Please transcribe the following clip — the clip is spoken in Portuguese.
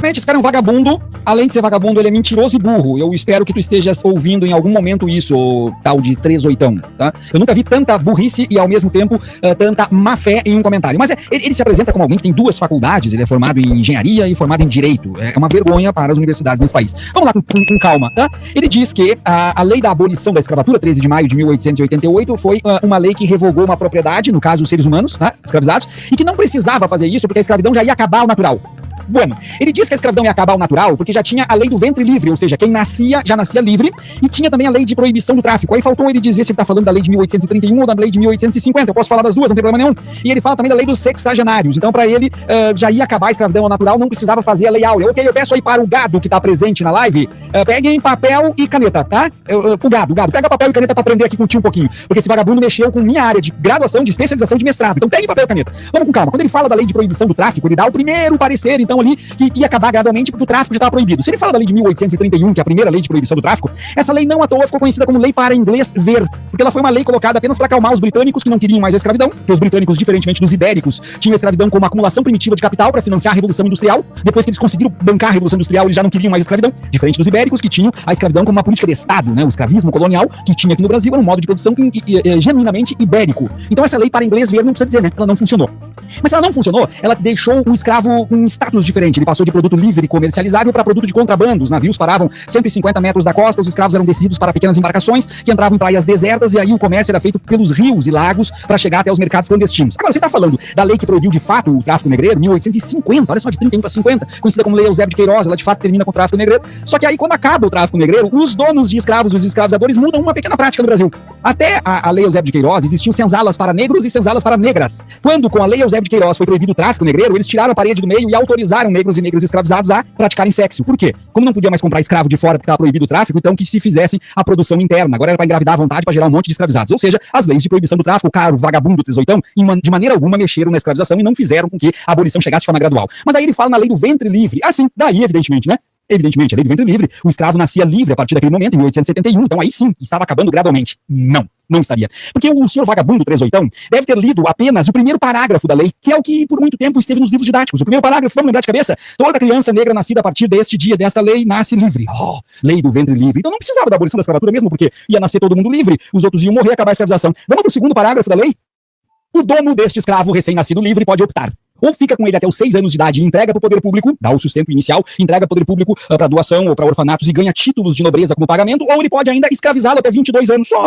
Realmente, esse cara é um vagabundo. Além de ser vagabundo, ele é mentiroso e burro. Eu espero que tu estejas ouvindo em algum momento isso, ô tal de 38, tá? Eu nunca vi tanta burrice e, ao mesmo tempo, tanta má fé em um comentário. Mas ele se apresenta como alguém que tem duas faculdades. Ele é formado em engenharia e formado em direito. É uma vergonha para as universidades nesse país. Vamos lá com calma, tá? Ele diz que a lei da abolição da escravatura, 13 de maio de 1888, foi uma lei que revogou uma propriedade, no caso, os seres humanos, tá? Escravizados, e que não precisava fazer isso porque a escravidão já ia acabar ao natural. Bueno, ele diz que a escravidão ia acabar ao natural porque já tinha a lei do ventre livre, ou seja, quem nascia, já nascia livre, e tinha também a lei de proibição do tráfico. Aí faltou ele dizer se ele tá falando da lei de 1831 ou da lei de 1850, eu posso falar das duas, não tem problema nenhum. E ele fala também da lei dos sexagenários, então pra ele já ia acabar a escravidão ao natural, não precisava fazer a lei áurea. Ok, eu peço aí para o gado que tá presente na live, peguem papel e caneta, tá? O gado, pega papel e caneta pra aprender aqui contigo um pouquinho, porque esse vagabundo mexeu com minha área de graduação, de especialização, de mestrado, então pegue papel e caneta. Vamos com calma. Quando ele fala da lei de proibição do tráfico, ele dá o primeiro parecer, então ali, que ia acabar gradualmente porque o tráfico já estava proibido. Se ele fala da lei de 1831, que é a primeira lei de proibição do tráfico, essa lei não à toa ficou conhecida como lei para inglês ver, porque ela foi uma lei colocada apenas para acalmar os britânicos que não queriam mais a escravidão, porque os britânicos, diferentemente dos ibéricos, tinham a escravidão como acumulação primitiva de capital para financiar a Revolução Industrial. Depois que eles conseguiram bancar a Revolução Industrial, eles já não queriam mais a escravidão, diferente dos ibéricos, que tinham a escravidão como uma política de Estado, né? O escravismo colonial que tinha aqui no Brasil era um modo de produção genuinamente ibérico. Então essa lei para inglês ver não precisa dizer, né? Ela não funcionou. Mas se ela não funcionou, ela deixou o escravo com um status diferente. Ele passou de produto livre e comercializável para produto de contrabando. Os navios paravam 150 metros da costa, os escravos eram descidos para pequenas embarcações que entravam em praias desertas e aí o comércio era feito pelos rios e lagos para chegar até os mercados clandestinos. Agora, você está falando da lei que proibiu de fato o tráfico negreiro, 1850, olha só, de 31 para 50, conhecida como Lei Eusébio de Queiroz, ela de fato termina com o tráfico negreiro. Só que aí, quando acaba o tráfico negreiro, os donos de escravos, os escravizadores, mudam uma pequena prática no Brasil. Até a Lei Eusébio de Queiroz, existiam senzalas para negros e senzalas para negras. Quando, com a Lei Eusébio de Queiroz, foi proibido o tráfico negreiro, eles tiraram a parede do meio e autorizaram negros e negras escravizados a praticarem sexo. Por quê? Como não podia mais comprar escravo de fora porque estava proibido o tráfico, então que se fizesse a produção interna. Agora era para engravidar à vontade, para gerar um monte de escravizados. Ou seja, as leis de proibição do tráfico, caro vagabundo 38, de maneira alguma mexeram na escravização e não fizeram com que a abolição chegasse de forma gradual. Mas aí ele fala na lei do ventre livre. Assim, daí, evidentemente, né? Evidentemente, a lei do ventre livre, o escravo nascia livre a partir daquele momento, em 1871, então aí sim, estava acabando gradualmente. Não estaria. Porque o senhor vagabundo 38 deve ter lido apenas o primeiro parágrafo da lei, que é o que por muito tempo esteve nos livros didáticos. O primeiro parágrafo, vamos lembrar de cabeça, toda criança negra nascida a partir deste dia, desta lei, nasce livre. Oh, lei do ventre livre. Então não precisava da abolição da escravatura mesmo, porque ia nascer todo mundo livre, os outros iam morrer, acabar a escravização. Vamos para o segundo parágrafo da lei? O dono deste escravo recém-nascido livre pode optar. Ou fica com ele até os 6 anos de idade e entrega para o poder público, dá o sustento inicial, entrega para o poder público para doação ou para orfanatos e ganha títulos de nobreza como pagamento, ou ele pode ainda escravizá-lo até 22 anos só.